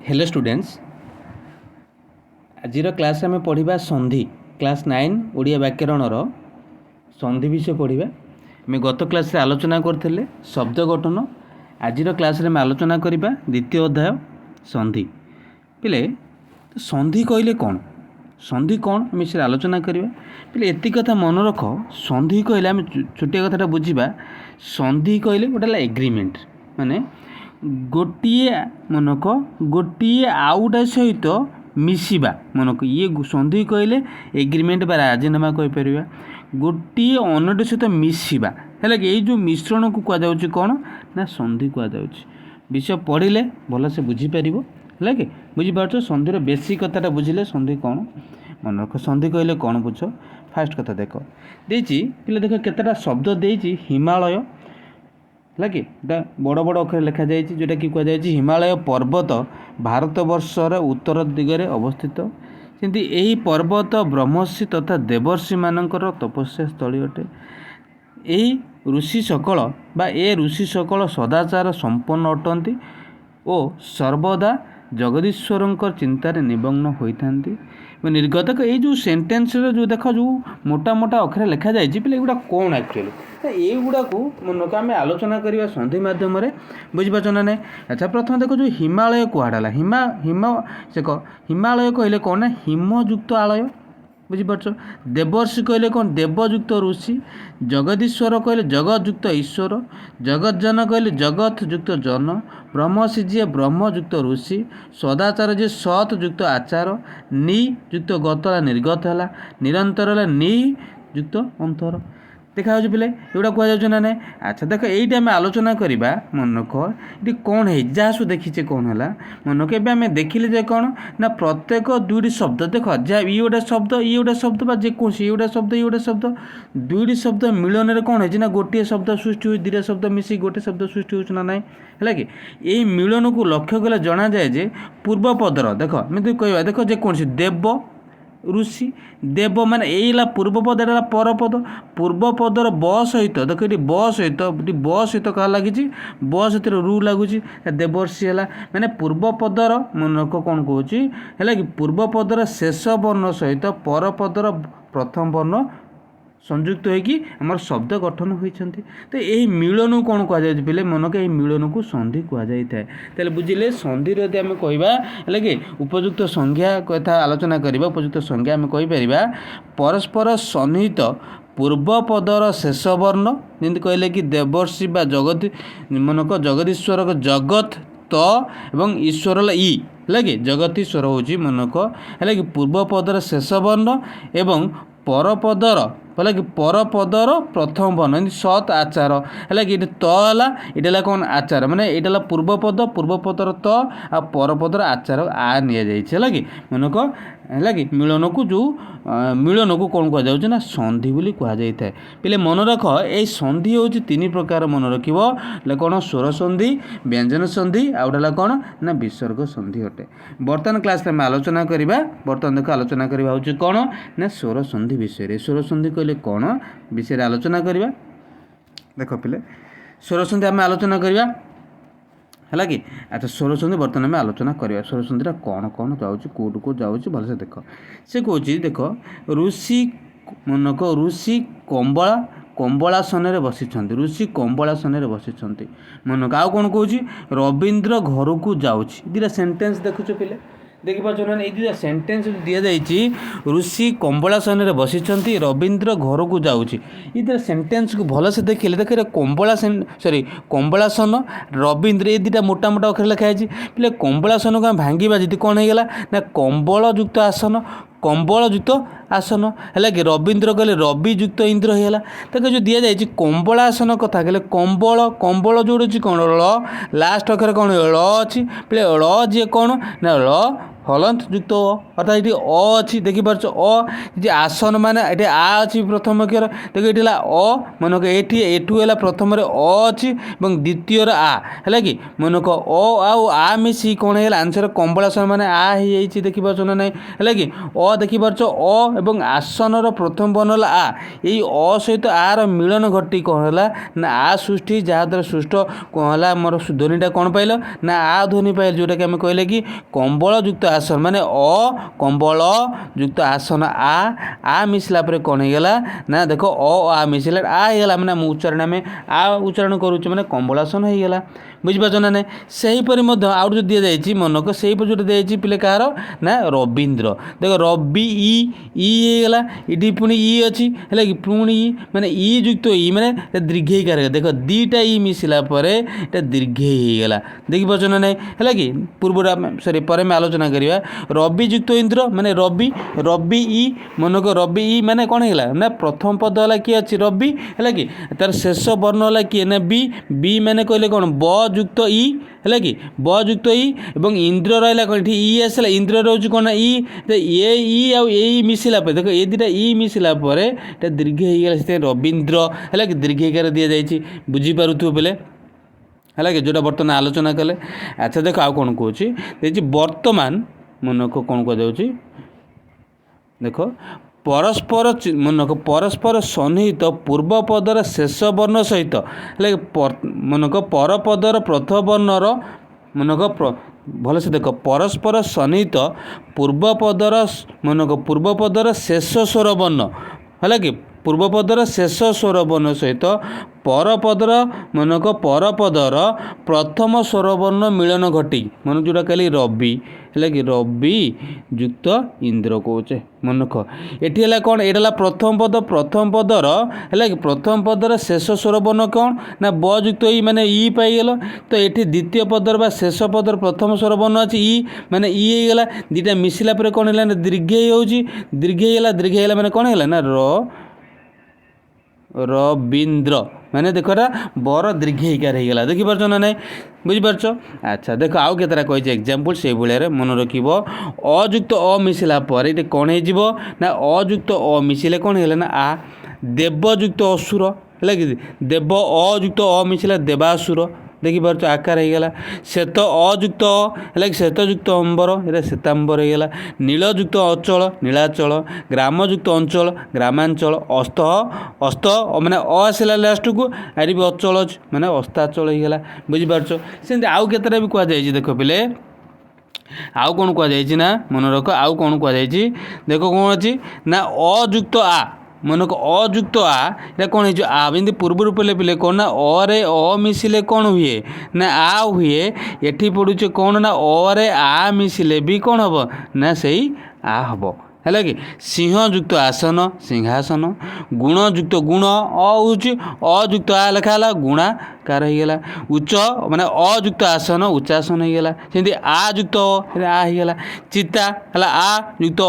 Hello students आज class आम पढ़ा संधि क्लास 9 ओडिया व्याकरणर संधि विषय पढ़ा आम गत क्लास रे आलोचना करते शब्द गठन आज क्लास रे आलोचना करवा द्वितीय अध्याय संधि पिले संधि कहले कौन संधि कौन आम से आलोचना करवा पिले एति कथा मन रख संधि कहले आम छोटिया कथा बुझा संधि कहले गोटे एग्रीमेंट माने गोटे मनक गोटे आउटा सहित मिसिबा मनक ये संधि कहले एग्रीमेंट बा राजीनामा कहीपर गोटे अन्य सहित मिसिबा है कि जो मिश्रण को कहुच्छे कौन ना संधि कहुच्छे विषय पढ़ले भल से बुझीपर है कि बुझीपार संधिर बेसिक कथाटा बुझिले संधि कौन मन रख संधि कहले कौन बुझ फास्ट कथा देख देती पिला देख केतटा शब्द देती हिमालय लगे बड़ बड़ अक्षर लिखा जाए जोटा कि कहुई हिमालय पर्वत भारत वर्षर उत्तर दिगरे अवस्थित सेमती यही पर्वत ब्रह्मर्षि तथा देवर्षि मानकर तपस्या स्थली अटे यही ऋषि सकल बा ए ऋषि सकल सदाचार संपन्न अटंती और सर्वदा जगदीश्वर चिंतार निमग्न होती निर्गत ये जो सेन्टेन्स जो देख जो मोटा मोटा अक्षर लिखा जाए पे एगुड़ा कौन एक्चुअली युवा को मन आम आलोचना करवा संधि मध्यम बुझीपार ना ना अच्छा प्रथम देख जो हिमालय कहुड़ा हिमालय कहले कौन ना हिमयुक्त आलय बुझीपार देवर्षि कहले कौन देवयुक्त ऋषि जगदीश्वर कहले जगतयुक्त ईश्वर जगतजन कहले जगतयुक्त जन ब्रह्मषि जी ब्रह्मयुक्त ऋषि सदाचार जी सतयुक्त आचार नियुक्त गतला निर्गत है निरंतर है नियुक्त अंतर देखा पे एगुड़ा कहुच्छे ना ना अच्छा देख ये आम आलोचना करवा मन रख ये कौन है जहाँ देखीचे कौन है मन के आम देखिले जे कौन ना प्रत्येक दुईटी शब्द देख जहाँ ये गोटे शब्द बा जेकोसी ये गोटे शब्द ये गोटे शब्द दुईटी शब्द मिलन कौन है ना गोटे शब्द सृष्टि हो दुईटा शब्द मिसी गोटे शब्द सृष्टि होना ना है कि यही मिलन को लक्ष्य कले जना जाए जे पूर्वपदर देख एमती कह देख जेकोसी देव ऋषि देव माने यही पूर्वपद एटा परपद पूर्वपदर ब सहित देख ये ब सहित क्या लगी ब सहित रु लगुच देवर्षि है माने पूर्वपदर मन रख कौन कहूँ है कि पूर्वपदर शेष वर्ण सहित परपदर प्रथम वर्ण संयुक्त होगी आमर शब्द गठन होती तो यही मिलन कौन कहुए पे मन के मिलन को संधि कहुए बुझिले संधि यदि आम कहवा है कि उपयुक्त संज्ञा कथा आलोचना करवा उपयुक्त संज्ञा आम कहीपर परस्पर सन्निहित पूर्वपदर शेष वर्ण जमी कहले कि देवर्षि बा जगत मनक जगदीश्वर जगत त एवं ईश्वर ई है जगतीश्वर हूँ मनक है कि पूर्वपदर शेष वर्ण एवं परपदर बोला कि परपदर प्रथम वर्ण सत आचार है कि ये है कौन आचार माने ये पूर्वपदर त आ परपदर आचार आ नि है कि मनक है कि मिलन को जो मिलन को कौन कहुच्छे ना संधि बोली कहुई था पे मन रख ये संधि हूँ तीन प्रकार मन रख कौन स्वर संधि व्यंजन संधि आ गए कौन ना विसर्ग संधि अटे बर्तमान क्लास में आलोचना करवा बर्तमान देख आलोचना करवा हूँ कौन ना स्वर संधि विषय स्वर संधि कहले कौन विषय आलोचना करवा देख पे स्वर संधि आम आलोचना करवा है कि अच्छा स्वर संधि बर्तमान में आलोचना करवा स्वर संधि कौन कौन जाऊँगी कौट को जाऊँगी भलसे देख से कौन देख ऋषि मनक ऋषि कंबला कंबलासन बसी ऋषि कंबलासन बसी मनक आउ कौन कौच रवींद्र घर को जाऊँगी दुटा सेन्टेन्स देखुच पे देखिपार ना ये सेन्टेन्स दि जाइए ऋषि कंबलासन बसी रवींद्र घर को जाऊँगी ये सेन्टेन्स को भलसे देखिले देख कंबलासन सॉरी कंबलासन रवींद्र ये दुटा मोटा मोटा अक्षर लिखाई पे कंबलासन को भांगा जी कौन होगा ना कंबलयुक्त आसन कंबलयुक्त आसन है कि रवींद्र कहले रवियुक्त इंद्र होगा तक जो दि जाए कंबलासन कथा कहले कंबल कंबल जोड़ कौन ल लास्ट अक्षर कौन ल अच्छी पे ल जी कौन ना ल हलंत युक्त अ अर्थात ये अ अच्छी देखिपार अ जे आसन माने ये आ अच्छी प्रथम अक्षर देखो ये अ मनक ये एठू है प्रथम अ अच्छी द्वितीय आ है कि मनक अ आ मिसी कौन है आंसर कंबलासन माने आ ही देखिपार ना ना है कि अ देखिपार अ एवं आसनर प्रथम वर्ण आ यही अ सहित आर मिलन घटी कौन है ना आ सृष्टि जहाँद्वारा सृष्ट कौन है मोर ध्वनिटा कौन पाइल ना आ ध्वनि पाइल जोटा कि आम कहले कि कंबल युक्त आसन माने अ कंबल युक्त आसन आ मिसला पर कौन होगा ना देखो आ मिसला आ होगा मैंने उच्चारण आम आ उच्चारण करुचे मैंने कंबलासन होगा बुझिपार ना ना सेहीपरि आउ जो दि जाइए मनक से जो दिखाई पिले कहार ना रवींद्र देख रवि ईगला ये पुणी ई अच्छी है कि पुणी माने ई युक्त ई माने दीर्घईकार देख दीटा ई मिसला दीर्घईगला देखिपार ना ना है कि पूर्व सॉरी पर आलोचना करवा रवि युक्त इंद्र माने रवि रवि ई मनक रवि ई माने कौन है ना प्रथम पद है किए अच्छी रवि है कि तार शेष वर्ण है किए ना बी माने कहले कौन ब युक्त ई है कि ब युक्त ई और इंद्र रहा कौन ये ई आसला इंद्र रोज कौन ई ये ई आउ ए मिसला देख ये दुटा ई मिसला दीर्घ होगा रवींद्र है कि दीर्घईकार दि जाइए बुझीपार बोले है कि जोटा बर्तमान आलोचना कले अच्छा देख आउ कौन कहे बर्तमान मन को कौन कह देख परस्पर मनक परस्पर सन्निहित पूर्व पदर शेष वर्ण सहित है मनक पर पदर प्रथम वर्णर मनक भल से देख परस्पर सन्निहित पूर्व पदर मनक पूर्व पदर शेष स्वर वर्ण है कि पूर्व पदर शेष स्वर वर्ण सहित परपदर मनक परपदर प्रथम स्वर वर्ण मिलन घटी मन जोटा कहली रवि है कि रवि युक्त इंद्र कौचे मनक ये कौन ये प्रथम पदर है कि प्रथम पदर शेष स्वर वर्ण कौन ना ब युक्त ई माने ई पाइगल तो ये द्वितीय पदर बा शेष पदर प्रथम स्वर वर्ण अच्छी ई माने ई होगा दुटा मिसला कौन है दीर्घई होगा माने कौन है ना रवींद्र मैंने देख बर दीर्घईकार होगा देखिपार ना ना बुझीपार अच्छा देख आउ केतरा कही एग्जाम्पल से भाया मन रख अयुक्त अ मिसला ये कौन हो ना अयुक्त अ मिसिले कौन है ना आ देवयुक्त असुर है कि देव अयुक्त अ मिसला देवासुर देखिपार आकार होगा श्वेत अयुक्त है कि श्वेतयुक्त अंबर ये श्वेतांबर होगा नीलयुक्त अचल नीलाचल ग्रामयुक्त अंचल ग्रामांचल अस्त अस्त माने आसला लास्ट को आर भी अचल अच्छे माने अस्ताचल होगा बुझीपार सेमती आउ केतरा भी कहुई देख पिले आउ कौन कहुई ना मन रख आउ कौन कहुई देख कौन अच्छी ना अयुक्त आ मनक अयुक्त आ ये कौन हो आमती पूर्व पहले पिले कौन ना अरे अ मिसिले कौन हुए ना आ हुए ये पड़ुचे कौन ना अरे आ मिसिले भी कौन हम ना सही आ हम है कि सिंहयुक्त आसन सिंहासन गुणयुक्त गुण अयुक्त आ लिखा गुणाकार होगा उच्च माने अयुक्त आसन उच्चासन होगा सेमती आयुक्त आ होगा चिता है आ युक्त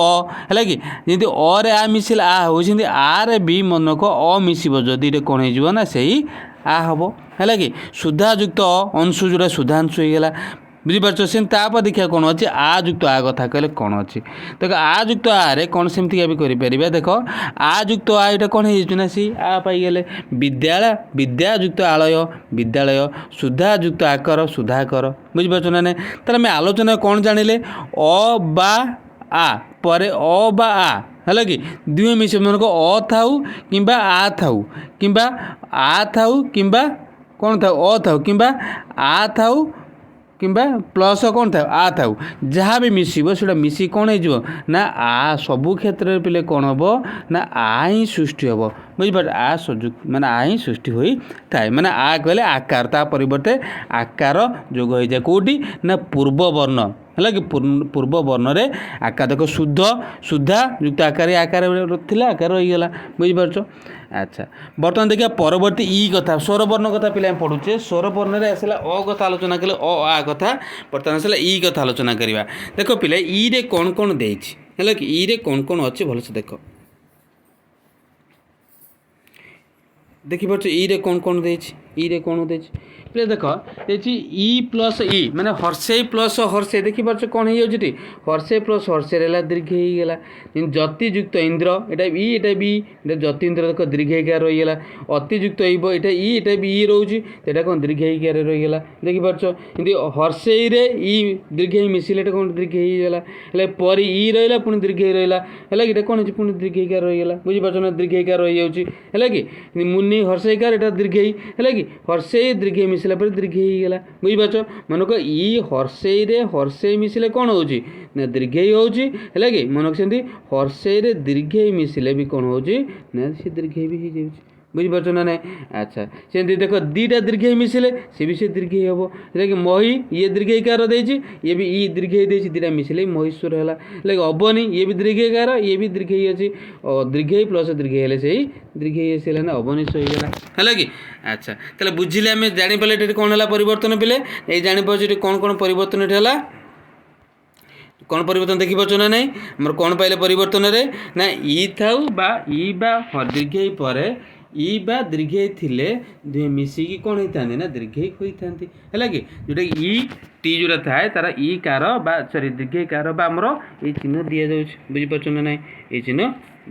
है कि जमी अरे आ मिसिले आ हो आरे भी मनक अ मिसब जदि कौन हो ना सही आ हम है कि सुधायुक्त अंशु जोड़ा सुधांशु होगा बुझीपार से तापर देखिए कौन अच्छे आयुक्त आ कथा कहले कौन अच्छी देख आयुक्त आरे कौन सेमती भी करें देख आयुक्त आ ये कौन हो सी आ पाईगले विद्यालय विद्यायुक्त आलय विद्यालय सुधायुक्त आकर सुधाकर बुझीपार ना तार आम आलोचना कौन जानिले अ बा आ पर अ बा आ है कि दुहे मिस मन को अ थाऊ कि आ थाऊ कि आ थाऊ कि कौन थाऊ अ थाऊ कि आ थाऊ कि प्लस कौन था आ था जहाँ भी मिसब से मिसी कौन हो ना आ सबू क्षेत्र में पिले कौन हम ना आ ही सृष्टि हम बुझीपार आ संयुक्त माने आ ही सृष्टि हो थाए माने आ कहले आकार ता परिवर्ते आकार जोग हो जाए कौटी ना पूर्व वर्ण है कि पूर्व वर्ण रे आकार देख शुद्ध शुद्धा युक्त आकार आकार थिला आकार रहीगला बुझीपार अच्छा बर्तमान देखिए परवर्ती ई कथा स्वरवर्ण कथा पे पढ़ुचे स्वरवर्ण में आसला अ कथा आलोचना कले अ आ कथा बर्तमान आसला ई कथा आलोचना करवा देख पिले ई रे कौन कौन देछि है कि ई रे कौन कौन अच्छे भलसे देख देखिपार ई रे कौन कौन देछि ଇ रे कौन देछि पे देख देछि इ प्लस इ माने हर्षे प्लस हर्षे देखि पाछ कोन हे जाउछि हर्षे प्लस हर्षे रेला दीर्घ हे गेला जति युक्त इंद्र एटा इ एटा बी एटा जति इंद्र देख दीर्घ हे रहि गेला अति युक्त इब एटा बी इ रहउछि एटा कोन दीर्घ हे रहि गेला देखि पाछ इंदी हर्षे रे इ दीर्घ हे मिसिले एटा कोन दीर्घ हे गेला ले परि इ रहला पुनी दीर्घ हे रहला हैला कि एटा कोन छि पुनी दीर्घ हे रहि गेला बुझि पाछ ना दीर्घ हे रहि जाउछि हैला कि मुनि हर्षे कार एटा दीर्घ हे हैला कि हर्षे दीर्घ मिसिला पर दीर्घ ହେଇଗଲା ବୁଝିପାରୁଛ ମନେକ ଇ ହର୍ଷେଇରେ ହର୍ଷେଇ ମିଶିଲେ କ'ଣ ହେଉଛି ନା ଦୀର୍ଘେଇ ହେଉଛି ହେଲା କି ମନେକ ସେମିତି ହର୍ଷେଇରେ ଦୀର୍ଘେଇ ମିଶିଲେ ବି କ'ଣ ହେଉଛି ନା ସେ ଦୀର୍ଘେଇ ବି ହେଇଯାଉଛି ବୁଝିପାରୁଛ ନା ନାଇଁ ଆଚ୍ଛା ସେମିତି ଦେଖ ଦୁଇଟା ଦୀର୍ଘେଇ ମିଶିଲେ ସେ ବି ସେ ଦୀର୍ଘେଇ ହେବ ହେଲା କି ମହି ଇଏ ଦୀର୍ଘେଇକାର ଦେଇଛି ଇଏ ବି ଇ ଦୀର୍ଘେଇ ଦେଇଛି ଦୁଇଟା ମିଶିଲେ ମହୀଶ୍ୱର ହେଲା ହେଲା କି ଅବନି ଇଏ ବି ଦୀର୍ଘେଇକାର ଇଏ ବି ଦୀର୍ଘେଇ ଅଛି ଦୀର୍ଘେଇ ପ୍ଲସ୍ ଦୀର୍ଘେଇ ହେଲେ ସେଇ ଦୀର୍ଘେଇ ଆସିଲା ନା ଅବନିଶ ହେଇଗଲା ହେଲା କି ଆଚ୍ଛା ତାହେଲେ ବୁଝିଲେ ଆମେ ଜାଣିପାରିଲେ ଏଠି କ'ଣ ହେଲା ପରିବର୍ତ୍ତନ ପିଲେ ଏଇ ଜାଣିପାରୁଛୁ ଏଠି କ'ଣ କ'ଣ ପରିବର୍ତ୍ତନ ଏଠି ହେଲା କ'ଣ ପରିବର୍ତ୍ତନ ଦେଖିପାରୁଛ ନା ନାହିଁ ଆମର କ'ଣ ପାଇଲେ ପରିବର୍ତ୍ତନରେ ନା ଇ ଥାଉ ବା ଇ ବା ଦୀର୍ଘେଇ ପରେ ଇ ବା ଦୀର୍ଘେଇ ଥିଲେ ଦୁହେଁ ମିଶିକି କ'ଣ ହେଇଥାନ୍ତି ନା ଦୀର୍ଘେଇ ହୋଇଥାନ୍ତି ହେଲା କି ଯେଉଁଟା ଇ ଟି ଯେଉଁଟା ଥାଏ ତାର ଇ କାର ବା ସରି ଦୀର୍ଘେଇ କାର ବା ଆମର ଏଇ ଚିହ୍ନ ଦିଆଯାଉଛି ବୁଝିପାରୁଛ ନା ନାହିଁ ଏଇ ଚିହ୍ନ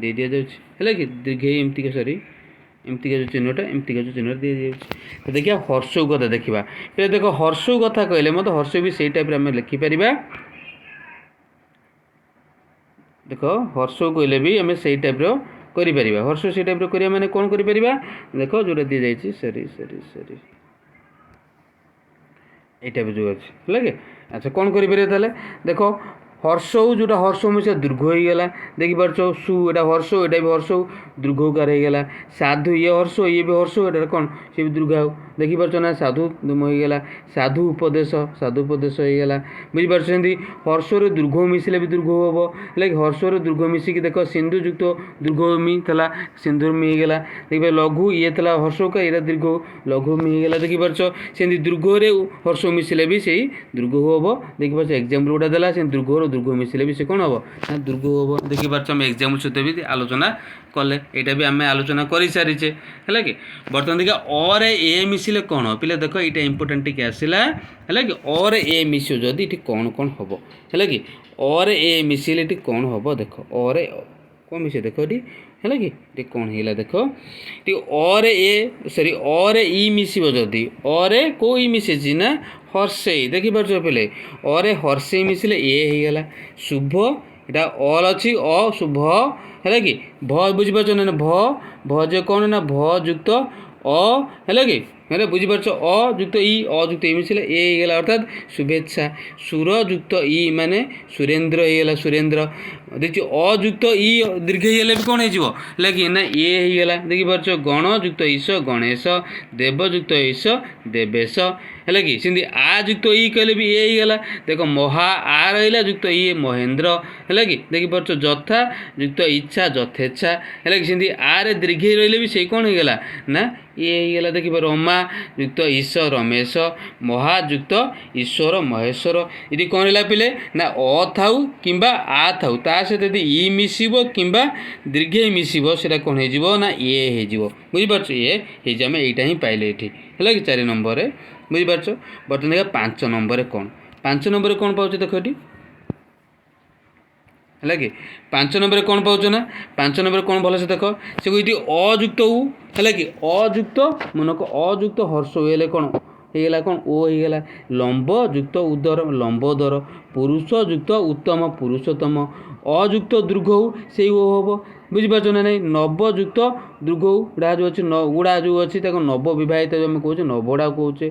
ଦେଇ ଦିଆଯାଉଛି ହେଲା କି ଦୀର୍ଘେଇ ଏମିତିକା ସରି ଏମିତିକା ଯେଉଁ ଚିହ୍ନଟା ଏମିତିକା ଯେଉଁ ଚିହ୍ନଟା ଦିଆଯାଉଛି ତ ଦେଖିବା ହର୍ଷଉ କଥା ଦେଖିବା ଏବେ ଦେଖ ହର୍ଷଉ କଥା କହିଲେ ମଧ୍ୟ ହର୍ଷଉ ବି ସେଇ ଟାଇପ୍ରେ ଆମେ ଲେଖିପାରିବା देख हर्ष कहले भी आम से टाइप्र कर हर्ष से टाइप्र करा मैंने कौन कर देख जोटा दी जाइए सरी सरी सरी ये टाइप जो अच्छे है अच्छा कौन करें देख हर्षौ जोटा हर्षौ मिसा दीर्घ हो गला देखिपार सु एटा हर्षौ एटा भी हर्षौ दीर्घकार होगा साधु ये हर्ष ये भी हर्ष एटा कौन सी भी दीर्घ हो देखिपार ना साधु होगा साधु उपदेश होगा बुझीपार हर्षर दीर्घ मिसिले भी दीर्घ हम है हर्षर दीर्घ मिसिक देख सिंधुयुक्त दीर्घमी था सिंधुमी होगा देखिए लघु ये था हर्षौ का ये दीर्घ लघुमी होगा देखिपार से दीर्घ हर्ष मिसिले भी सही दीर्घ हम देखिपार एक्जाम्पल गुटा देला दीर्घ दीर्घ मिसिले भी से कौन हम ना दीर्घ हम देखिपार आम एक्जाम्पल सहित भी आलोचना कले यहाँ भी आम आलोचना कर सारीचे है कि बर्तमान देखिए अरे ए मिसिले कौन पिले देख ये इंपोर्टाट टी आसला है कि अरे ए मिसो जदि ये कौन कौन हम है कि अरे ए मिसिले ये कौन हम देख अरे कौन मिसे देख ये है कि कौन है देख अरे ए सरी अरे इ मिसब जदि अरे कौ इ मिसे ना हर्षे देखिपार पे अरे हर्षे मिसिले ए होगा शुभ यहाँ अल अच्छी अशुभ है कि भ बुझीपार ना भ जे कौन ना भ युक्त अ है कि है बुझीपार अयुक्त अयुक्त इ मिसिले ए होगा अर्थात शुभेच्छा सुर युक्त इ माने सुरेन्द्र होगा सुरेन्द्र देखिए अयुक्त इ दीर्घ भी कौन हो कि ना ए होगा देखिपार गण युक्त ईश गणेश देवयुक्त ईश देवेश है कि सिंधी आ युक्त इ कहले भी ए होगा देख महा आ रहा युक्त इ महेन्द्र है कि देखिपार जथा युक्त इच्छा जथेच्छा है कि सिंधी आरे दीर्घ रही भी से कौन होगा ना ये होगा देखिए रमा युक्त ईश रमेश महायुक्त ईश्वर महेश्वर ये कौन है पिले ना अ थाउ कि आ थाउ ता सहित यदि इ मिसिब कि दीर्घ मिसिब से कौन हो ना ये हो बुझीपार ये आम यहीटा ही पाइले ये है कि 4 नंबर बुझीपार बर्तमान देखा 5 नंबर कौन 5 नंबर कौन पाँच देख ये है कि 5 नंबर कौन पाच ना 5 नंबर कौन भलसे देख से ये अयुक्त है कि अयुक्त मनक अयुक्त हर्ष हेले कौन होगा कौन ओ होगा लंब युक्त उदर लंबोदर पुरुष युक्त उत्तम पुरुषोत्तम अयुक्त दीर्घ से ओ हम बुझीपार ना नहीं नवयुक्त दीर्घ गुड़ा जो अच्छे गुड़ा जो अच्छी नव बहित जो आम कहे नवड़ा कहे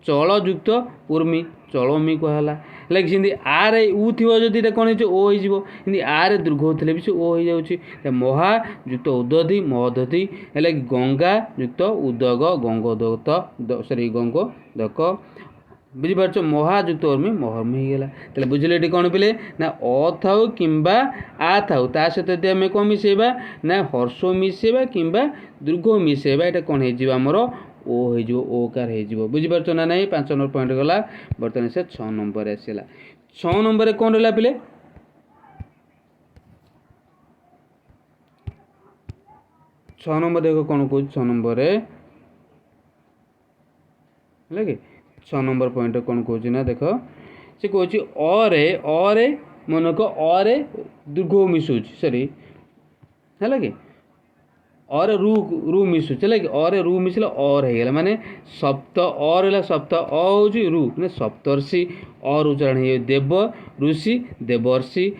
चलयुक्त उर्मी चलमी कहला लाइक सिंधी आर उ थी जदि कौन हो हिंदी आर दीर्घ थे भी से ओ हो जाए महा युक्त उदधि मदधि है गंगा युक्त उदग गंगोदत सरी गंगोदक बुझीपार महायुक्त उर्मी महर्मी होगा तेल बुझे ये कौन पिले ना अ थाउ कि आ थाउ ता सहित यदि आम कौन मिसेबा ना हर्ष मिसेबा कि दीर्घ मिसेबा ये कौन होमर ओ हो ओकार हो बुझीपार ना नहीं 5 नंबर पॉइंट गला बर्तमान से 6 नंबर आसला 6 नंबर कौन रहा पिले 6 नंबर देख कौन कह 6 नंबर है कि 6 नंबर पॉइंट कौन कौच ना देख से कौच अरे मनक अरे दीर्घ मिशुच सॉरी है कि अरे रू मिशुच है कि अरे रू मिशिले और हो गला माने सप्त और है सप्त अ हूँ रू मैंने सप्तर्षि और उच्चारण हो देव ऋषि देवर्षि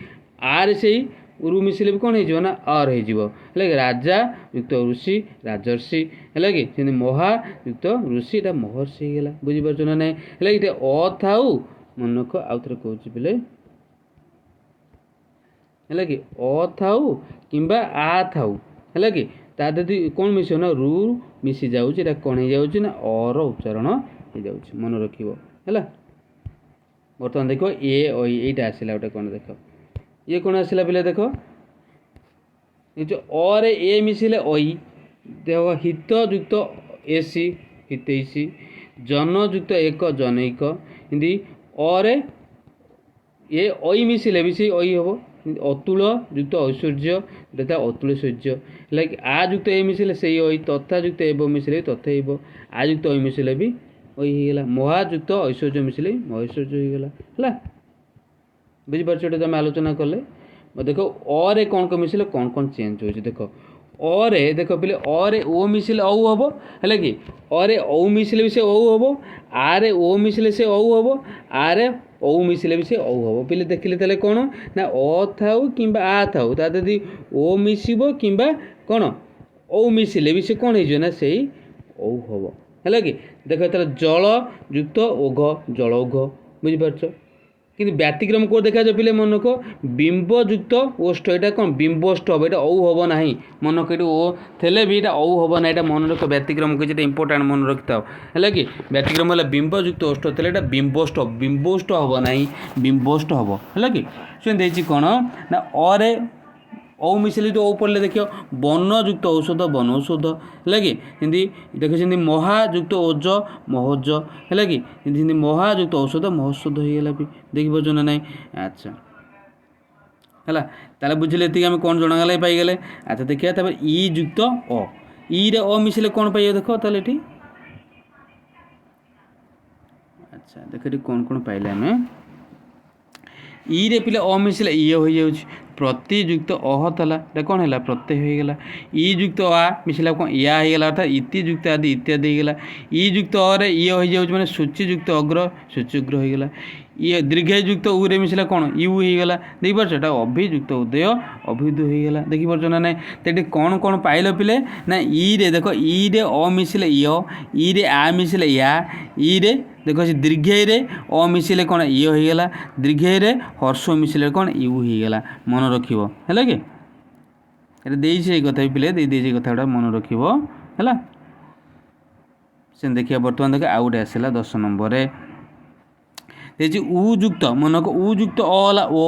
आर से रू मिशिले भी कौन हो ना और हो राजा युक्त ऋषि राजर्षि है कि महा युक्त ऋषि एटा महर्षि होगा बुझीपार ना ना है ये अ थाऊ मनक आउ थे कौच पे है कि अ थाऊ कि आ थाऊ है कि ता यदि कौन मिस ना रू मिसी जाऊँगा कौन हो जाऊँ ना अर उच्चारण हो जाऊँ मन रखिए है बर्तमान देख ए यहीटा आसला गोटे कौन देख ये कौन आसला पे देख ये जो अरे ए मिसिले अई देख हित युक्त एसी हितैषी जन युक्त एक जनैक हिंदी अरे ये अई मिसिले भी से अई हम अतुल युक्त ऐश्वर्य तथा अतुलैश्वर्य लाइक आ युक्त ए मिसिले से अई तथा युक्त एव मिसिले तथा आ युक्त अई मिसिले भी अई होगा महायुक्त ऐश्वर्य मिसिले महैश्वर्य होगा है बुझीपार तुम आलोचना कले देख अरे कौन कौन मिसिले कौन चेंज हो देख अरे देख पे अरे ओ मिसिले औ हम है कि अरे औ मिसिले भी से औ हम आरे ओ मिसिले से औ हम आरे औ मिसिले भी से औ हम पे देखिले ताले कौन ना अ थाऊ कि आ थाऊ ता यदि ओ मिसिब कि कौन औ मिसिले भी से कौन हो ना से औ हम है कि देख तार जल युक्त ओघ जलौघ बुझीपार कि व्यतिक्रम को देखा जाए पे मनक बिंब युक्त ओष्ठ यहाँ कौन बिंबोष्ठ हम यहाँ औ हम ना मनक ये ओ थे भी यहाँ औ हम ना यहाँ मन रख व्यतिक्रम किसी इंपोर्टाट मन रखि था है कि व्यतिक्रम है बिंब युक्त ओष्ठ थे यहाँ बिंबोष्ठ हम ना बिंबोष्ठ हम है कि से कौन ना अरे औ मिसिले तो औ पढ़ले देखिए वन युक्त औषध वन औषध है कि हिंदी देखिए महायुक्त ओज महोज है कि हिंदी महायुक्त औषध महौषध होगा भी देखिए ना ना अच्छा है ताले बुझे ये आम कौन जनागला पाईगले अच्छा देखिए तब इ युक्त अ रे अ मिसिले कौन पाइबा देख ताले अच्छा देख कौन कौन पाइले आम रे पिले अ मिसिले ये हो जाऊँ प्रतियुक्त अह तला ये कौन है प्रत्यय होगा इ युक्त आ मिसिला कौन या होगा अर्थात इति युक्त आदि इत्यादि होगा इ युक्त अरे ये हो जाऊँ मैंने सूचि युक्त अग्र सूच्यग्र होगा ये दीर्घ युक्त उरे मिसिला कौन यू होगा देखिए अभियुक्त उदय अभियुद होगा देखिए ना ना तो कौन कौन पाइल पिले ना इ रे देख इ रे अ मिसिले इ रे आ मिसिले या इ रे देख से दीर्घ रे अ मिसिले कौन ये होगा दीर्घ रे हर्ष मिसिले कौन यू होगा मन रखिब है कि ये कथा पिले दे कथा मन रखिब है से देखिए बर्तमान देख आउ गए आसला 10 नंबर देखिए उयुक्त मनक उयुक्त अला ओ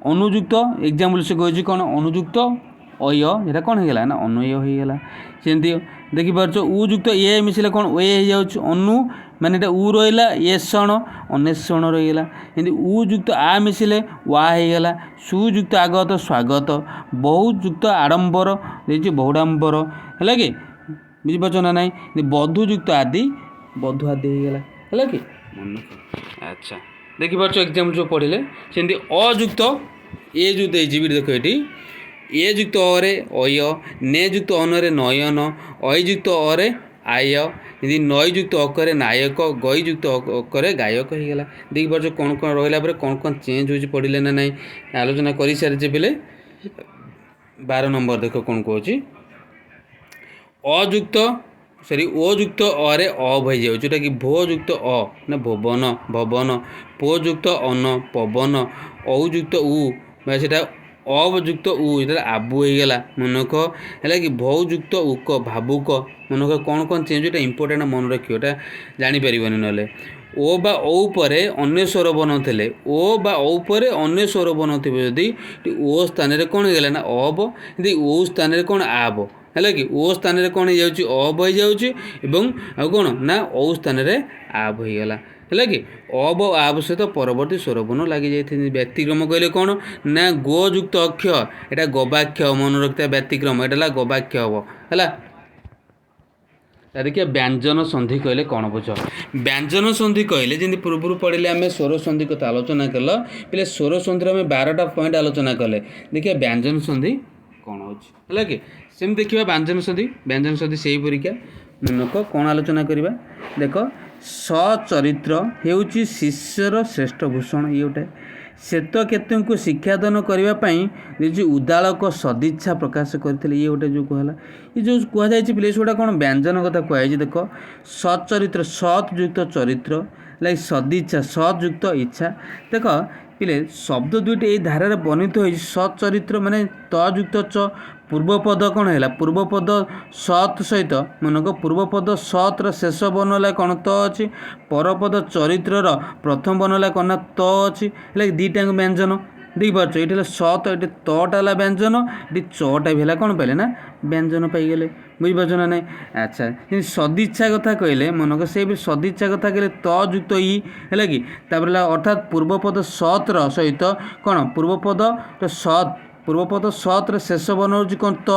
अनुयुक्त एग्जाम्पल से कहे कौन अनुयुक्त अय यहाँ कौन होगा ना अन्वय होगा सेमती देखिपार उयुक्त ए मिसिले कौन ए हो जाऊँ अनु माने उ रहा ये क्षण अन्वेषण रहीगला एमती उयुक्त आ मिसिले वा होगा सुयुक्त आगत स्वागत बहुयुक्त आडंबर देखिए बहुडाम्बर है कि बुझीपार ना ना बधुयुक्त आदि बधु आदि होगा है कि अच्छा देखिपार एग्जाम जो पढ़ले सेमती अयुक्त ए युक्त ये देख ये ए युक्त अरे अय ने युक्त अनरे नयन अयुक्त अरे आय यदि नयुक्त अकरे नायक गयुक्त अकरे गायक होगा देखिए कौन कौन रहा कौन कौन चेंज हो पढ़ले ना ना आलोचना कर सारी पे 12 नंबर देख कौन कौच अयुक्त सॉरी ओयुक्त अरे अ हो जाऊँ जोटा कि भोयुक्त अ ना भुवन भवन पोयुक्त अन पवन औयुक्त उ से अयुक्त उ ये आबु होगा मनक है कि भौयुक्त उक भावुक मनक कौन कौन चेंज होता इंपोर्टेंट मन रखिए जापर ना ओ बा औ परे अन्य स्वर बन थे ओ बा औ परे अन्य स्वर बन थे जदि ओ स्थान कौन होगा ना अब यदि ओ स्थान कौन आब है कि ओ स्थान कौन हो जाऊँ अब हो जाऊँ आ कौन ना औ स्थान आब होगा है कि अब आब सहित परवर्ती स्वरबन लगी जाती व्यतिक्रम कहले कौन ना गोयुक्त अक्ष यहाँ गवाक्ष मन रखता व्यतिक्रम यहाँ गवाक्ष हम है देखिए व्यंजन संधि कहले कौन बुझ व्यंजन संधि कहले जमी पूर्व पढ़े आम स्वर संधि कथा आलोचना कल पे स्वर संधि आम 12टा पॉइंट आलोचना कले देखिए व्यंजन संधि कौन है कि सेम देखा व्यंजन संधि से ही परीक्षा मनक कौन आलोचना करवा देख सचरित्र हेउची शिष्यर श्रेष्ठ भूषण ये गोटे श्वेत केतु शिक्षादान करने जो उदालक सदिच्छा प्रकाश करते ये गोटे जो कहला ये जो कहुई प्लेस गुड़ा कौन व्यंजन कथा कहुई देख सचरित्र सतयुक्त चरित्र लाइक सदिच्छा सतयुक्त इच्छा देख पिले शब्द दुईटी ये धारार वर्णित हो सचरित्र माने तयुक्त च पूर्वपद कौन है पूर्वपद सत सहित मनक पूर्वपद सतर शेष वर्ण है कौन त अच्छी परपद चरित्र प्रथम वर्ण है कौन ना त अच्छी है दुईटा व्यंजन देखिपार ये सत ये तटा है व्यंजन ये चटा भी है कौन पाइले ना व्यंजन पाईगले बुझीपार ना ना अच्छा सदिच्छा कथा कहले मनक से भी सदिच्छा कथा कहले तयुक्त इ है कि अर्थात पूर्वपद सतर सहित कौन पूर्वपद सत पूर्वपद सतर शेष वर्ण हो कौन त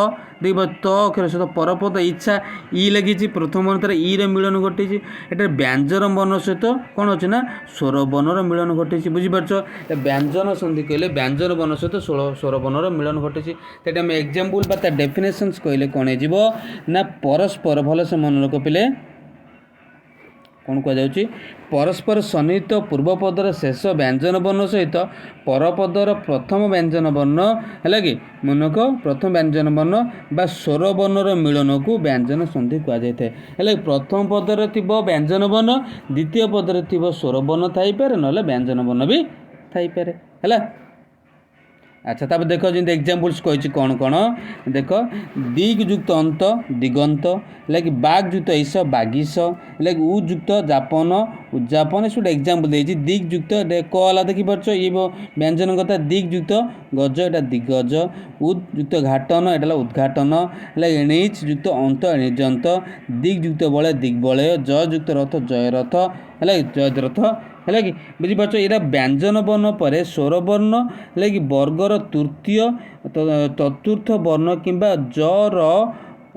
देख त अक्षर सहित परपद इच्छा इ लगी प्रथम वर्ण तार इ मिलन घटी ये व्यंजन वर्ण सहित कौन अच्छे ना स्वर वर्णर मिलन घटी बुझीपार व्यंजन संधि कहले व्यंजन वर्ण सहित स्वर वर्णर मिलन घटी आम एग्जाम्पल बा डेफिनेशंस कहले कौन हो ना परस्पर भलसे मन रख पे कौन कहुच्छी परस्पर सन्निहित पूर्वपदर शेष व्यंजन वर्ण सहित परपदर प्रथम व्यंजन वर्ण है कि मनक प्रथम व्यंजन वर्ण बा स्वर वर्णर मिलन को व्यंजन संधि कहुए प्रथम पदर थी व्यंजन वर्ण द्वितीय पदर थी स्वर वर्ण थाईपे ना व्यंजन वर्ण भी थाईपे है अच्छा तापर देख जी एग्जाम्पल्स कही कौन कौन देख दिग्युक्त अंत दिगंत लाइक बागयुक्त ईश बागिश लाइक उयुक्त जापन उद्जापन सब एग्जाम्पल देती दिग्युक्त कला देखिपार ये व्यंजन कथा दिग्युक्त गज एटा दिग्गज उद्युक्त घाटन एटा उद्घाटन लाइक एणिच युक्त अंत एणिजंत दिग्युक्त बलय दिग्बलय जयुक्त रथ जयरथ है जयरथ है कि बुझीपार यहाँ व्यंजन वर्ण पर स्वर वर्ण है कि वर्गर तृतीय चतुर्थ वर्ण किंबा जर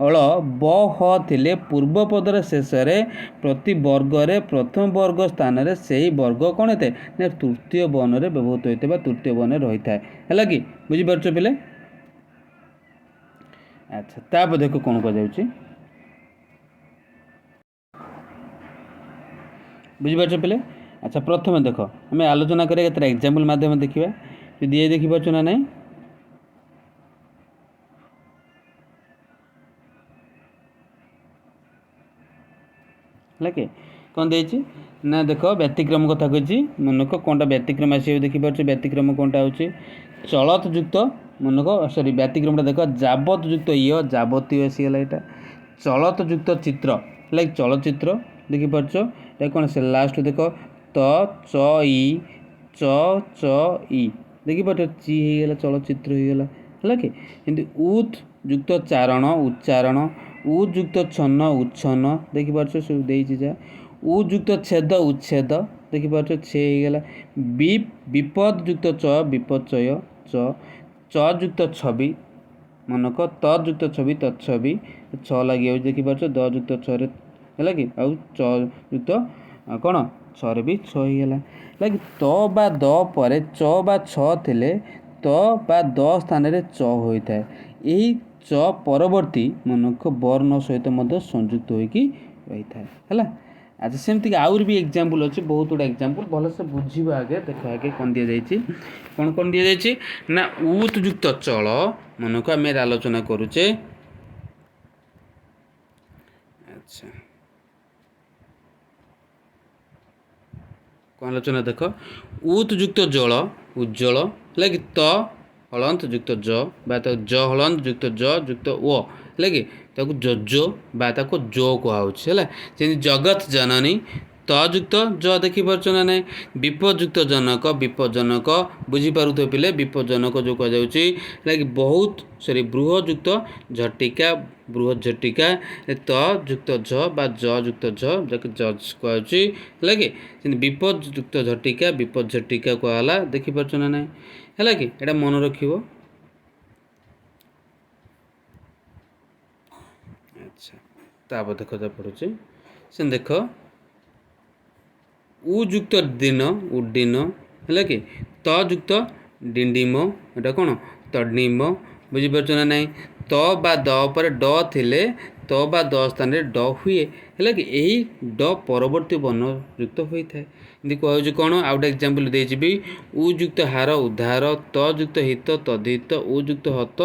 अल ब ह थिले पूर्व पदर शेष प्रति वर्ग प्रथम वर्ग स्थान से ही वर्ग कौन होता है तृतीय वर्ण व्यवहृत होता है तृतीय वर्ण रही है कि बुझीपार पे अच्छा तापर देख कौन कह बुझीपार पे अच्छा प्रथम देख आम आलोचना करें एग्जाम्पल मध्यम देखा यदि ये देखिपार ना नहीं है कि कौन देती ना देख व्यतिक्रम कथा कही मनक कौनटा व्यतिक्रम आस देखिपार व्यतिक्रम कौनटा हो चलत युक्त मनक सॉरी व्यतिक्रमटा देख जावत युक्त जावतीय आसीगला यहाँ चलत युक्त चित्र लाइक चलचित्र देखिपार ये कौन से लास्ट देख त च इ देखिपार ची होगला चलचित्र होगला है कि उत युक्त चारण उच्चारण उयुक्त छन्न उच्छन देखिपार सब देती जा उयुक्त छेद उच्छेद देखिपार छे होगला विपद युक्त च विपचय चयुक्त छवि मनक तयुक्त छवि तत्छवि छ लगे देखिपार दयुक्त छे है कि आउ चयुक्त कौन छरे भी छहीगला लाइक त बा द पर च बा छ थिले त बा द स्थान रे च होता है यही च परवर्ती मनक वर्ण सहित संयुक्त होगी रही है। अच्छा सेमती आउर भी एग्जाम्पल अच्छे बहुत गुड़ा एग्जाम्पल भलसे बुझा आगे देख आगे कौन दि जाइए कौन दि जाइए ना उत युक्त चल मनक आम आलोचना करुचे। अच्छा कौन आलोचना देख उत युक्त जल उज्जवल है कि त हलंत युक्त ज बा ज हलंत युक्त ज युक्त ओ है कि जोजो बा जो कहुच्छे है जगत जननी तयुक्त ज देखिपार ना ना विपदयुक्त जनक विपज्जनक बुझीपार पिले विपज्जनक जो कहुच्छे बहुत सॉरी बृहयुक्त झटिका बृहत झटिका तयुक्त झ बा जुक्त झ जज कहुच्छे है कि विपदयुक्त झटिका विपद झटिका कहला देखिपार ना ना है कि यहाँ मन रख। अच्छा ତାପରେ ଦେଖ ଯା ପଡ଼ୁଛି ସେ ଦେଖ ଉ ଯୁକ୍ତ ଦିନ ଉଡ୍ଡୀନ ହେଲା କି ତ ଯୁକ୍ତ ଡିଣ୍ଡିମ ଏଟା କ'ଣ ତଡ୍ଡିମ ବୁଝିପାରୁଛ ନା ନାହିଁ ତ ବା ଦ ପରେ ଡ ଥିଲେ ତ ବା ଦ ସ୍ଥାନରେ ଡ ହୁଏ ହେଲା କି ଏହି ଡ ପରବର୍ତ୍ତୀ ବର୍ଣ୍ଣ ଯୁକ୍ତ ହୋଇଥାଏ ଏମିତି କୁହାଯାଉଛି କ'ଣ ଆଉ ଗୋଟେ ଏକ୍ଜାମ୍ପଲ୍ ଦେଇଯିବି ଉ ଯୁକ୍ତ ହାର ଉଦ୍ଧାର ତ ଯୁକ୍ତ ହିତ ତଦ୍ହିତ ଉ ଯୁକ୍ତ ହତ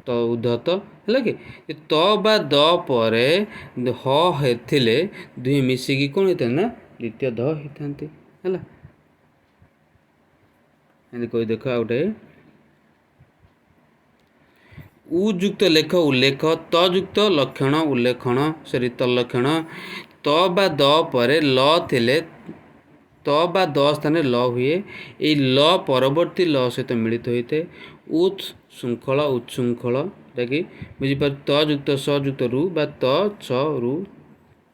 ତ ଉଦ୍ଧତ ହେଲା କି ତ ବା ଦ ପରେ ହ ଥିଲେ ଦୁହେଁ ମିଶିକି କ'ଣ ହେଇଥାଏ ନା ଦ୍ୱିତୀୟ ଧ ହେଇଥାନ୍ତି ହେଲା ଏମିତି କହି ଦେଖ ଆଉ ଗୋଟେ ଉ ଯୁକ୍ତ ଲେଖ ଉଲ୍ଲେଖ ତ ଯୁକ୍ତ ଲକ୍ଷଣ ଉଲ୍ଲେଖଣ ସରି ତଲକ୍ଷଣ ତ ବା ଦ ପରେ ଲ ଥିଲେ ତ ବା ଦ ସ୍ଥାନରେ ଲ ହୁଏ ଏହି ଲ ପରବର୍ତ୍ତୀ ଲ ସହିତ ମିଳିତ ହୋଇଥାଏ ଉତ୍ ଶୃଙ୍ଖଳ ଉଚ୍ଛୃଙ୍ଖଳ ଯାହାକି ବୁଝିପାରୁ ତ ଯୁକ୍ତ ସ ଯୁକ୍ତ ରୁ ବା ତ ଛ ରୁ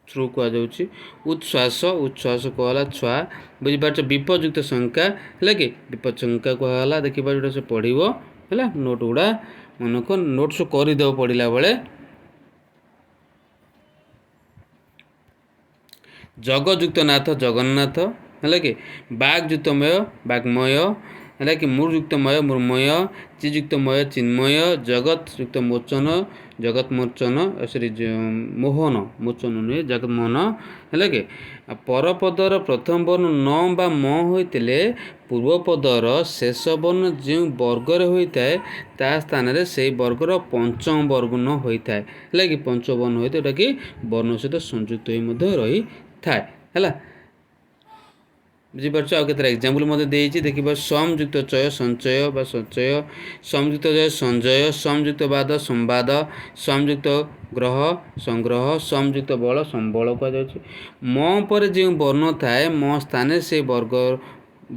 ଶ୍ରୁ କୁହାଯାଉଛି ଉଚ୍ଛ୍ୱାସ ଉଚ୍ଛ୍ୱାସ କୁହାଗଲା ଛୁଆ ବୁଝିପାରୁଛ ବିପଯୁକ୍ତ ଶଙ୍କା ହେଲା କି ବିପଦ ଶଙ୍କା କୁହାଗଲା ଦେଖିବା ଯେଉଁଟା ସେ ପଢ଼ିବ ହେଲା ନୋଟ୍ ଗୁଡ଼ା ମନେକ ନୋଟ୍ ସବୁ କରିଦେବ ପଢ଼ିଲା ବେଳେ ଜଗଯୁକ୍ତ ନାଥ ଜଗନ୍ନାଥ ହେଲା କି ବାଗ୍ ଯୁକ୍ତମୟ ବାଗ୍ମୟ ହେଲା କି ମୂର୍ଯୁକ୍ତମୟ ମୃନ୍ମୟ ଚିଯୁକ୍ତମୟ ଚିନ୍ମୟ ଜଗତ୍ ଯୁକ୍ତ ମୋଚନ ଜଗତ ମୋଚନ ସରି ମୋହନ ମୋଚନ ନୁହେଁ ଜଗତ ମୋହନ ହେଲା କି ପରପଦର ପ୍ରଥମ ବର୍ଣ୍ଣ ନ ବା ମ ହୋଇଥିଲେ ପୂର୍ବପଦର ଶେଷ ବର୍ଣ୍ଣ ଯେଉଁ ବର୍ଗରେ ହୋଇଥାଏ ତା ସ୍ଥାନରେ ସେହି ବର୍ଗର ପଞ୍ଚମ ବର୍ଣ୍ଣ ହୋଇଥାଏ ହେଲା କି ପଞ୍ଚମ ବର୍ଣ୍ଣ ହୋଇଥାଏ ଯେଉଁଟାକି ବର୍ଣ୍ଣ ସହିତ ସଂଯୁକ୍ତ ହୋଇ ମଧ୍ୟ ରହିଥାଏ ହେଲା ବୁଝିପାରୁଛ ଆଉ କେତେଟା ଏକ୍ଜାମ୍ପଲ୍ ମଧ୍ୟ ଦେଇଛି ଦେଖିବା ସଂଯୁକ୍ତ ଚୟ ସଞ୍ଚୟ ବା ସଞ୍ଚୟ ସଂଯୁକ୍ତ ଜୟ ସଞ୍ଜୟ ସଂଯୁକ୍ତ ବାଦ ସମ୍ବାଦ ସଂଯୁକ୍ତ ଗ୍ରହ ସଂଗ୍ରହ ସଂଯୁକ୍ତ ବଳ ସମ୍ବଳ କୁହାଯାଉଛି ମ ପରେ ଯେଉଁ ବର୍ଣ୍ଣ ଥାଏ ମ ସ୍ଥାନରେ ସେହି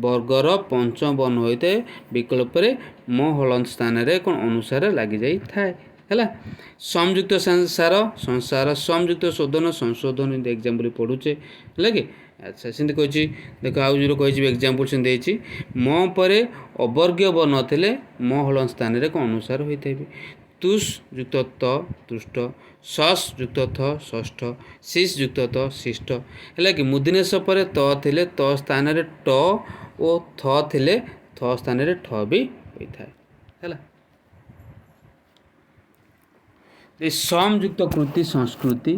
ବର୍ଗର ପଞ୍ଚମ ବର୍ଣ୍ଣ ହୋଇଥାଏ ବିକଳ୍ପରେ ମ ହଳନ୍ତ ସ୍ଥାନରେ କ'ଣ ଅନୁସାରେ ଲାଗିଯାଇଥାଏ ହେଲା ସଂଯୁକ୍ତ ସଂସାର ସଂସାର ସଂଯୁକ୍ତ ଶୋଧନ ସଂଶୋଧନ ଏମିତି ଏକ୍ଜାମ୍ପଲ୍ ପଢ଼ୁଛେ ହେଲା କି ଆଚ୍ଛା ସେମିତି କହିଛି ଦେଖ ଆଉ ଯେଉଁ କହିଛି ଏକ୍ଜାମ୍ପଲ୍ ସେମିତି ଦେଇଛି ମ ପରେ ଅବର୍ଗୀୟ ବର୍ଣ୍ଣ ଥିଲେ ମ ହଳନ୍ତ ସ୍ଥାନରେ କ'ଣ ଅନୁସାର ହୋଇଥାଏ ତୁଷ୍ ଯୁକ୍ତ ତ ତୁଷ୍ଟ ସସ୍ ଯୁକ୍ତ ଥ ଷଷ୍ଠ ଶିସ୍ ଯୁକ୍ତ ତ ଶିଷ୍ଟ ହେଲା କି ମୁଦିନେଶ ପରେ ତ ଥିଲେ ତ ସ୍ଥାନରେ ଟ ଓ ଥ ଥିଲେ ଥ ସ୍ଥାନରେ ଠ ବି ହୋଇଥାଏ ହେଲା ସଂଯୁକ୍ତ କୃତି ସଂସ୍କୃତି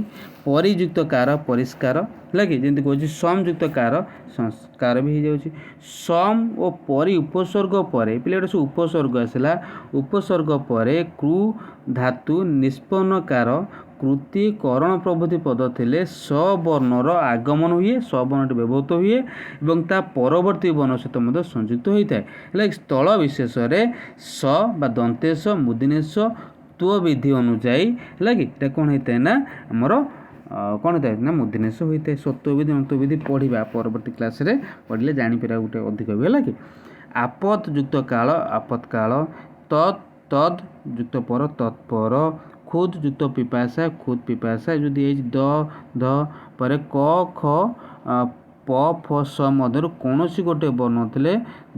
ପରିଯୁକ୍ତ କାର ପରିଷ୍କାର ହେଲା କି ଯେମିତି କହୁଛି ସଂଯୁକ୍ତ କାର ସଂସ୍କାର ବି ହେଇଯାଉଛି ସମ୍ ଓ ପରି ଉପସର୍ଗ ପରେ ପିଲା ଗୋଟେ ସବୁ ଉପସର୍ଗ ଆସିଲା ଉପସର୍ଗ ପରେ କୃ ଧାତୁ ନିଷ୍ପନ୍ନକାର କୃତି କରଣ ପ୍ରଭୃତି ପଦ ଥିଲେ ସ ବର୍ଣ୍ଣର ଆଗମନ ହୁଏ ସ ବର୍ଣ୍ଣଟି ବ୍ୟବହୃତ ହୁଏ ଏବଂ ତା ପରବର୍ତ୍ତୀ ବର୍ଣ୍ଣ ସହିତ ମଧ୍ୟ ସଂଯୁକ୍ତ ହୋଇଥାଏ ହେଲା ସ୍ଥଳ ବିଶେଷରେ ସ ବା ଦନ୍ତେଶ ମୁଦିନେଶ ତ୍ୱ ବିଧି ଅନୁଯାୟୀ ହେଲା କି ଏଇଟା କ'ଣ ହେଇଥାଏ ନା ଆମର କ'ଣ ହେଇଥାଏ ନା ମୁଦିନେଶ ହୋଇଥାଏ ସତ୍ୱବିଧି ଅନ୍ତବିଧି ପଢ଼ିବା ପରବର୍ତ୍ତୀ କ୍ଲାସ୍ରେ ପଢ଼ିଲେ ଜାଣିପାରିବା ଗୋଟେ ଅଧିକ ବି ହେଲା କି ଆପଦ ଯୁକ୍ତ କାଳ ଆପତ କାଳ ତତ୍ ତଦ୍ ଯୁକ୍ତ ପର ତତ୍ପର ଖୁଦ ଯୁକ୍ତ ପିପାସା ଖୁଦ ପିପାସା ଯଦି ହେଇଛି ଦ ଧ ପରେ କ ଖ ପ ଫ ସ ମଧ୍ୟରୁ କୌଣସି ଗୋଟେ ବର୍ଣ୍ଣ ଥିଲେ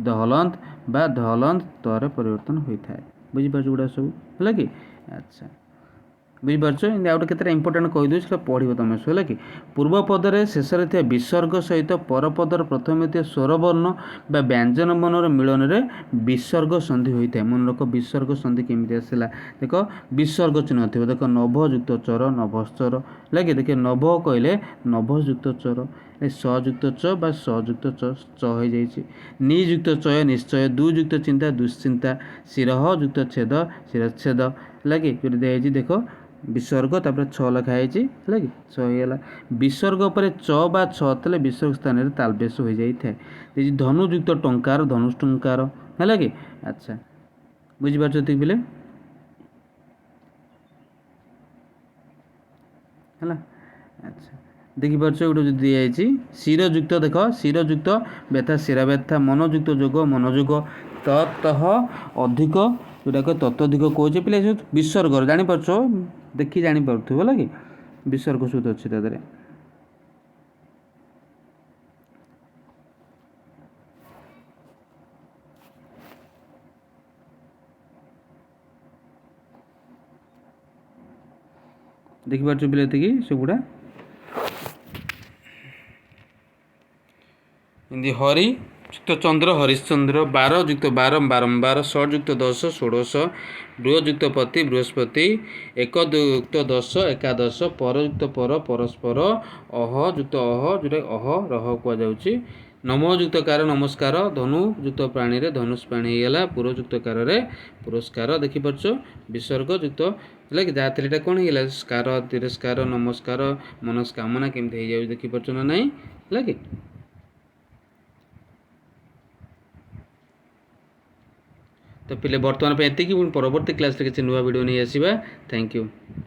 ଦହଲନ୍ତ ବା ଧହଲନ୍ତ ତରେ ପରିବର୍ତ୍ତନ ହୋଇଥାଏ ବୁଝିପାରୁଛ ଗୁଡ଼ା ସବୁ ହେଲା କି ଆଚ୍ଛା ବୁଝିପାରୁଛ ଏମିତି ଆଉ ଗୋଟେ କେତେଟା ଇମ୍ପୋର୍ଟାଣ୍ଟ କହିଦେଉଛି ସେଟା ପଢ଼ିବ ତୁମେ ସବୁ ହେଲା କି ପୂର୍ବ ପଦରେ ଶେଷରେ ଥିବା ବିସର୍ଗ ସହିତ ପରପଦର ପ୍ରଥମେ ଥିବା ସ୍ୱରବର୍ଣ୍ଣ ବା ବ୍ୟଞ୍ଜନ ବର୍ଣ୍ଣର ମିଳନରେ ବିସର୍ଗ ସନ୍ଧି ହୋଇଥାଏ ମନେ ରଖ ବିସର୍ଗ ସନ୍ଧି କେମିତି ଆସିଲା ଦେଖ ବିସର୍ଗ ଚିହ୍ନ ଥିବ ଦେଖ ନଭ ଯୁକ୍ତ ଚର ନଭଶ୍ଚର ହେଲା କି ଦେଖ ନଭ କହିଲେ ନଭ ଯୁକ୍ତ ଚର ସ ଯୁକ୍ତ ଚ ବା ସ ଯୁକ୍ତ ଚ ହୋଇଯାଇଛି ନିଯୁକ୍ତ ଚୟ ନିଶ୍ଚୟ ଦୁଯୁକ୍ତ ଚିନ୍ତା ଦୁଶ୍ଚିନ୍ତା ଶିରହ ଯୁକ୍ତ ଛେଦ ଶିରଚ୍ଛେଦ ହେଲା କି ଯୋଉଠି ଦିଆଯାଇଛି ଦେଖ ବିସର୍ଗ ତାପରେ ଛ ଲେଖା ହେଇଛି ହେଲା କି ଛ ହେଇଗଲା ବିସର୍ଗ ପରେ ଚ ବା ଛ ଥିଲେ ବିସର୍ଗ ସ୍ଥାନରେ ତାଲବେଶ ହୋଇଯାଇଥାଏ ଦେଇଛି ଧନୁଯୁକ୍ତ ଟଙ୍କାର ଧନୁଷ ଟଙ୍କାର ହେଲା କି ଆଚ୍ଛା ବୁଝିପାରୁଛ ଏତିକି ପିଲେ ହେଲା ଆଚ୍ଛା ଦେଖିପାରୁଛ ଗୋଟେ ଯଦି ଦିଆଯାଇଛି ଶିରଯୁକ୍ତ ଦେଖ ଶିରଯୁକ୍ତ ବ୍ୟଥା ଶିରା ବ୍ୟଥା ମନଯୁକ୍ତ ଯୋଗ ମନୋଯୋଗ ତତଃ ଅଧିକ ଯେଉଁଟାକ ତତୋଧିକ କହୁଛେ ପିଲା ବିସର୍ଗର ଜାଣିପାରୁଛ ଦେଖି ଜାଣିପାରୁଥିବ ହେଲା କି ବିସର୍ଗ ସହିତ ଅଛି ତା ଦେହରେ ଦେଖିପାରୁଛୁ ପିଲା ଏତିକି ସେଗୁଡ଼ା। ଏମିତି ହରି ଯୁକ୍ତ ଚନ୍ଦ୍ର ହରିଶ୍ଚନ୍ଦ୍ର, ବାର ଯୁକ୍ତ ବାର ବାରମ୍ବାର, ଷଡ଼ ଯୁକ୍ତ 10 ଷୋଡ଼ଶ, ବୃହ ଯୁକ୍ତ ପତି ବୃହସ୍ପତି, ଏକ ଯୁକ୍ତ 10 ଏକାଦଶ, ପର ଯୁକ୍ତ ପର ପରସ୍ପର, ଅହ ଯୁକ୍ତ ଅହ ଯେଉଁଟା ଅହ ରହ କୁହାଯାଉଛି, ନମ ଯୁକ୍ତ କାର ନମସ୍କାର, ଧନୁ ଯୁକ୍ତ ପ୍ରାଣୀରେ ଧନୁଷ ପ୍ରାଣୀ ହେଇଗଲା, ପୁର ଯୁକ୍ତ କାରରେ ପୁରସ୍କାର। ଦେଖିପାରୁଛ ବିସର୍ଗ ଯୁକ୍ତ ହେଲା କି ଯାହା ଥିଲେ ଏଇଟା କ'ଣ ହେଇଗଲା ସ୍କାର ତିରସ୍କାର ନମସ୍କାର ମନସ୍କାମନା କେମିତି ହେଇଯାଉଛି ଦେଖିପାରୁଛ ନା ନାହିଁ ହେଲା କି। ତ ପିଲେ ବର୍ତ୍ତମାନ ପାଇଁ ଏତିକି, ପୁଣି ପରବର୍ତ୍ତୀ କ୍ଲାସ୍ରେ କିଛି ନୂଆ ଭିଡ଼ିଓ ନେଇ ଆସିବା। Thank you.